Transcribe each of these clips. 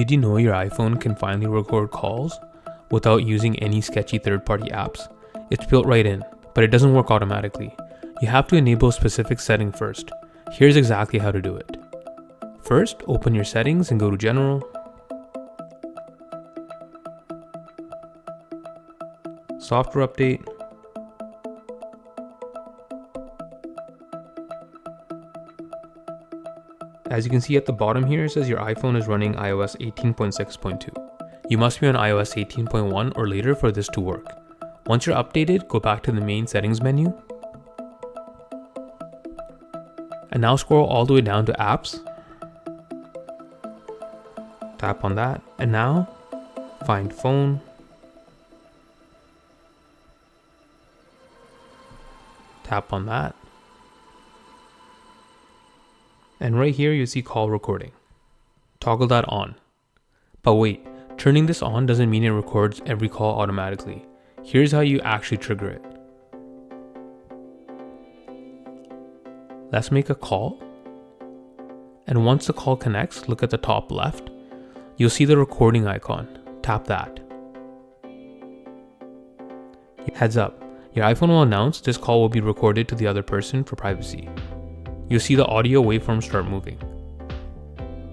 Did you know your iPhone can finally record calls without using any sketchy third-party apps? It's built right in, but it doesn't work automatically. You have to enable a specific setting first. Here's exactly how to do it. First, open your settings and go to General, Software Update, as you can see at the bottom here, it says your iPhone is running iOS 18.6.2. You must be on iOS 18.1 or later for this to work. Once you're updated, go back to the main settings menu. And now scroll all the way down to Apps. Tap on that. And now, find Phone. Tap on that. And right here you see call recording. Toggle that on. But wait, turning this on doesn't mean it records every call automatically. Here's how you actually trigger it. Let's make a call. And once the call connects, look at the top left. You'll see the recording icon. Tap that. Heads up, your iPhone will announce this call will be recorded to the other person for privacy. You'll see the audio waveform start moving.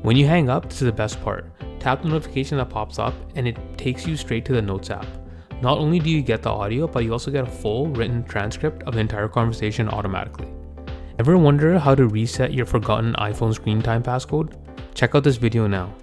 When you hang up, this is the best part. Tap the notification that pops up and it takes you straight to the Notes app. Not only do you get the audio, but you also get a full written transcript of the entire conversation automatically. Ever wonder how to reset your forgotten iPhone screen time passcode? Check out this video now.